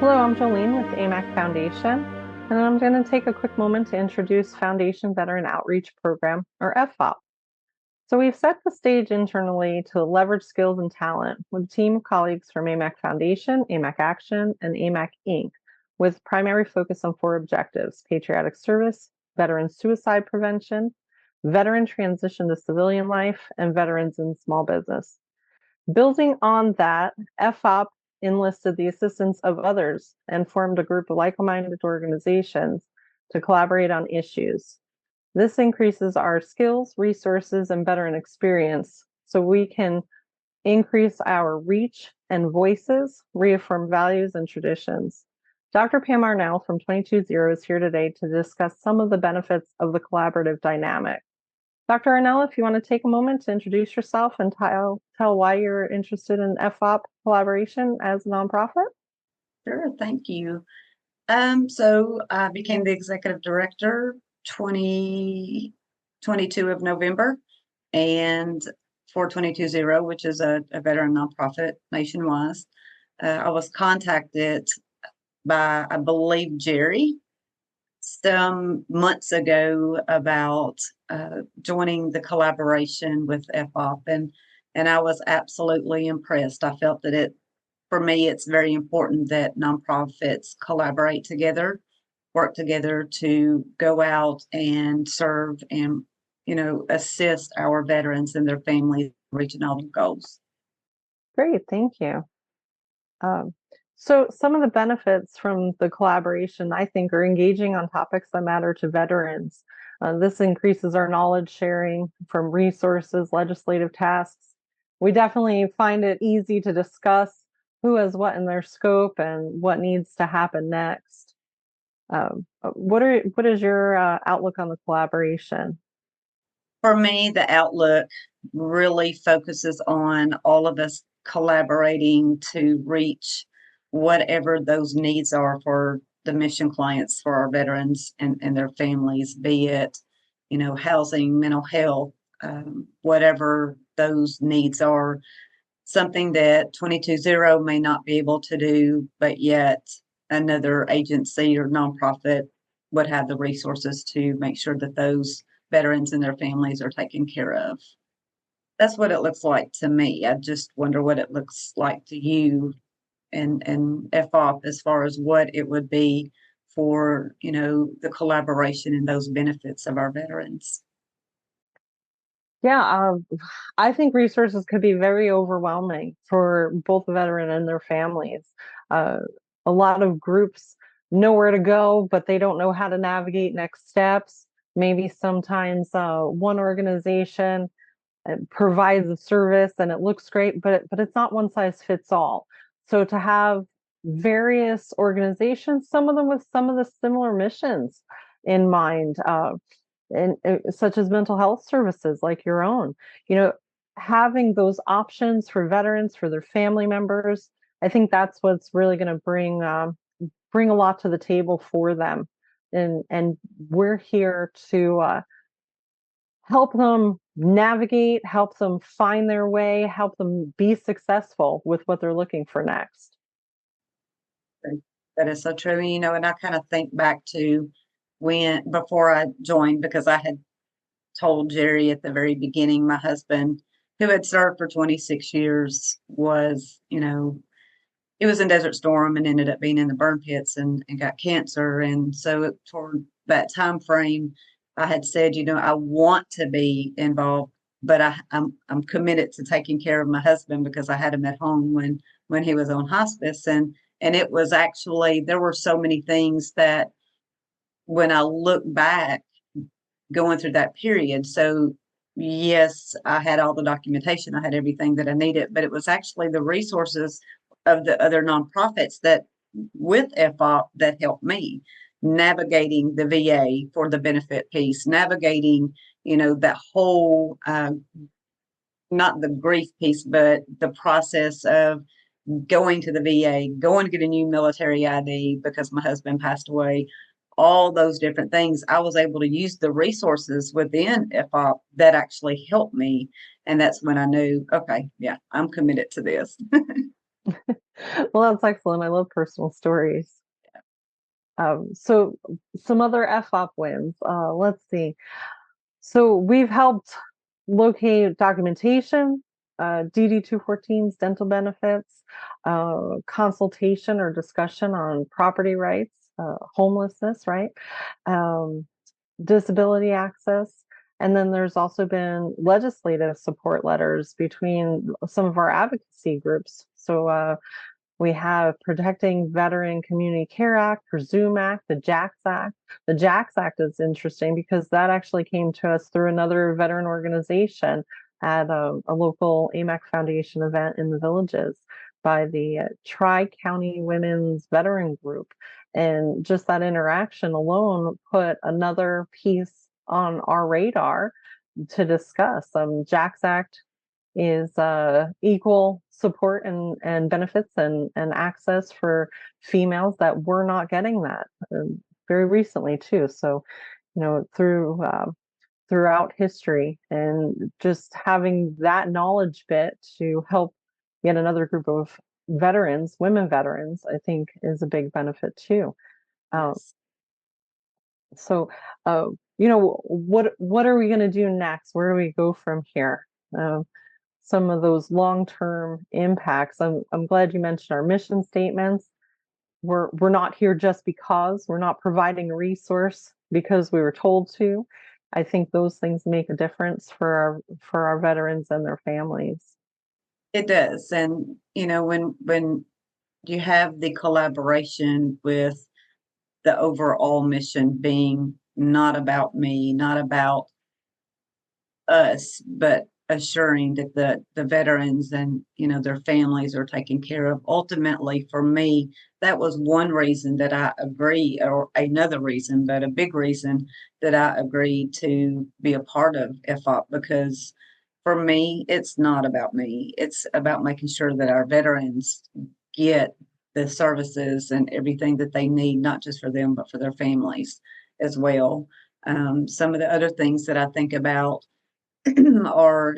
Hello, I'm Joleen with AMAC Foundation, and I'm going to take a quick moment to introduce Foundation Veteran Outreach Program, or FVOP. So we've set the stage internally to leverage skills and talent with a team of colleagues from AMAC Foundation, AMAC Action, and AMAC Inc., with primary focus on 4 objectives: patriotic service, veteran suicide prevention, veteran transition to civilian life, and veterans in small business. Building on that, FOP enlisted the assistance of others and formed a group of like-minded organizations to collaborate on issues. This increases our skills, resources, and veteran experience so we can increase our reach and voices, reaffirm values and traditions. Dr. Pam Arnell from 220 is here today to discuss some of the benefits of the collaborative dynamic. Dr. Arnell, if you want to take a moment to introduce yourself and tell why you're interested in FOP collaboration as a nonprofit. Sure, thank you. So I became the executive director 2022 of November, and for 220, which is a veteran nonprofit nationwide. I was contacted by, I believe, Jerry some months ago about joining the collaboration with FOP, and I was absolutely impressed. I felt that for me, it's very important that nonprofits collaborate together, work together to go out and serve and, assist our veterans and their families reaching all their goals. Great, thank you. So some of the benefits from the collaboration, I think, are engaging on topics that matter to veterans. This increases our knowledge sharing from resources, legislative tasks. We definitely find it easy to discuss who has what in their scope and what needs to happen next. What is your outlook on the collaboration? For me, the outlook really focuses on all of us collaborating to reach whatever those needs are for the mission clients, for our veterans and their families, be it, housing, mental health, whatever those needs are, something that 220 may not be able to do, but yet another agency or nonprofit would have the resources to make sure that those veterans and their families are taken care of. That's what it looks like to me. I just wonder what it looks like to you and FOP as far as what it would be for, the collaboration and those benefits of our veterans. Yeah, I think resources could be very overwhelming for both the veteran and their families. Uh, a lot of groups know where to go, but they don't know how to navigate next steps. Maybe sometimes one organization provides a service and it looks great, but it's not one size fits all. So to have various organizations, some of them with some of the similar missions in mind, and such as mental health services like your own, having those options for veterans, for their family members, I think that's what's really going to bring a lot to the table for them, and we're here to help them navigate, help them find their way, help them be successful with what they're looking for next. That is so true. And I kind of think back to before I joined, because I had told Jerry at the very beginning, my husband, who had served for 26 years, was, he was in Desert Storm and ended up being in the burn pits and got cancer. And so toward that time frame, I had said, I want to be involved, but I'm committed to taking care of my husband because I had him at home when he was on hospice. And it was actually, there were so many things that when I look back going through that period. So yes, I had all the documentation, I had everything that I needed, but it was actually the resources of the other nonprofits that with FOP that helped me navigating the VA for the benefit piece, navigating, that whole, not the grief piece, but the process of going to the VA, going to get a new military ID because my husband passed away, all those different things. I was able to use the resources within FOP that actually helped me. And that's when I knew, okay, yeah, I'm committed to this. Well, that's excellent. I love personal stories. So some other FOP wins. Let's see. So we've helped locate documentation, DD-214's dental benefits, consultation or discussion on property rights, homelessness, right? Um, Disability access. And then there's also been legislative support letters between some of our advocacy groups. So we have Protecting Veteran Community Care Act, Presume Act, the JAX Act. The JAX Act is interesting because that actually came to us through another veteran organization at a local AMAC Foundation event in the Villages by the Tri-County Women's Veteran Group. And just that interaction alone put another piece on our radar to discuss. JAX Act is equal support and benefits and access for females that were not getting that very recently too. So, throughout history, and just having that knowledge bit to help yet another group of veterans, women veterans, I think is a big benefit too. Uh, Yes. so, what are we going to do next? Where do we go from here? Some of those long-term impacts. I'm glad you mentioned our mission statements. We're not here just because we're not providing a resource because we were told to. I think those things make a difference for our veterans and their families. It does. And when you have the collaboration with the overall mission being not about me, not about us, but assuring that the veterans and their families are taken care of. Ultimately, for me, that was one reason that I agree, or another reason, but a big reason that I agreed to be a part of FOP, because for me, it's not about me. It's about making sure that our veterans get the services and everything that they need, not just for them, but for their families as well. Some of the other things that I think about or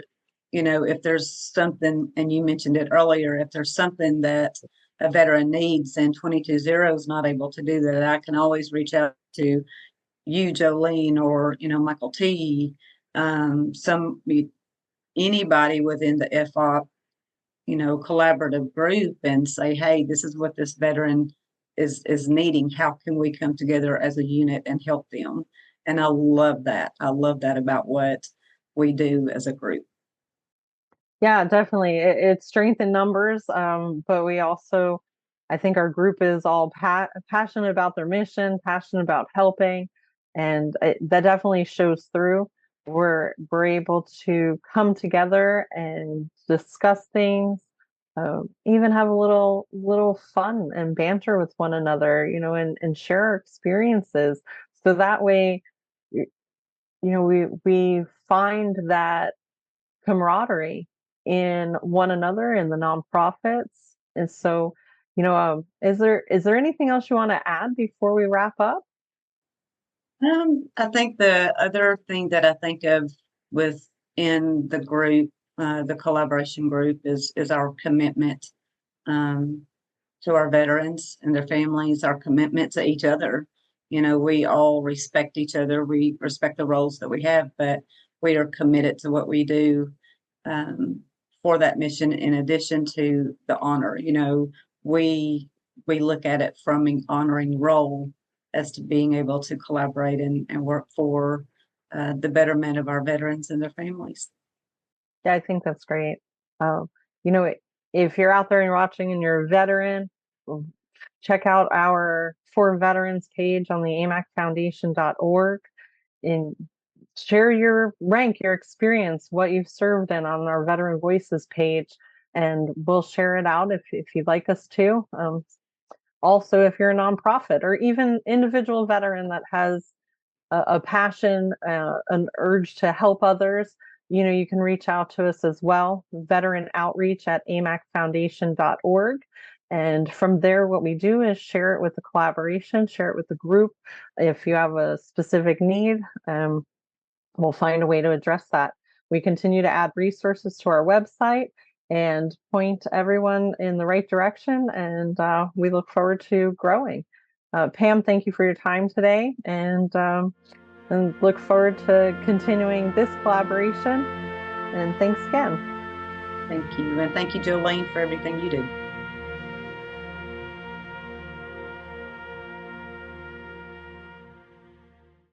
if there's something, and you mentioned it earlier, if there's something that a veteran needs and 220 is not able to do that, I can always reach out to you, Joleen, or Michael T, some anybody within the FOP collaborative group, and say, hey, this is what this veteran is needing. How can we come together as a unit and help them? And I love that. I love that about what we do as a group. Yeah, definitely. It's strength in numbers, but we also, I think our group is all passionate about their mission, passionate about helping, and that definitely shows through. We're able to come together and discuss things, even have a little fun and banter with one another, and share our experiences. So that way, we find that camaraderie in one another in the nonprofits. And so, is there anything else you want to add before we wrap up? I think the other thing that I think of within the group, the collaboration group, is our commitment um, to our veterans and their families, our commitment to each other. We all respect each other. We respect the roles that we have, but we are committed to what we do um, for that mission. In addition to the honor, we look at it from an honoring role as to being able to collaborate and work for the betterment of our veterans and their families. Yeah, I think that's great. Um, you know, if you're out there and watching and you're a veteran, check out our For Veterans page on the amacfoundation.org and share your rank, your experience, what you've served in on our Veteran Voices page, and we'll share it out if you'd like us to. Also, if you're a nonprofit or even individual veteran that has a passion, an urge to help others, you can reach out to us as well, veteran outreach at amacfoundation.org. And from there, what we do is share it with the collaboration, share it with the group. If you have a specific need, we'll find a way to address that. We continue to add resources to our website. and point everyone in the right direction. And we look forward to growing. Pam, thank you for your time today, and look forward to continuing this collaboration. And thanks again. Thank you. And thank you, Jolene, for everything you do.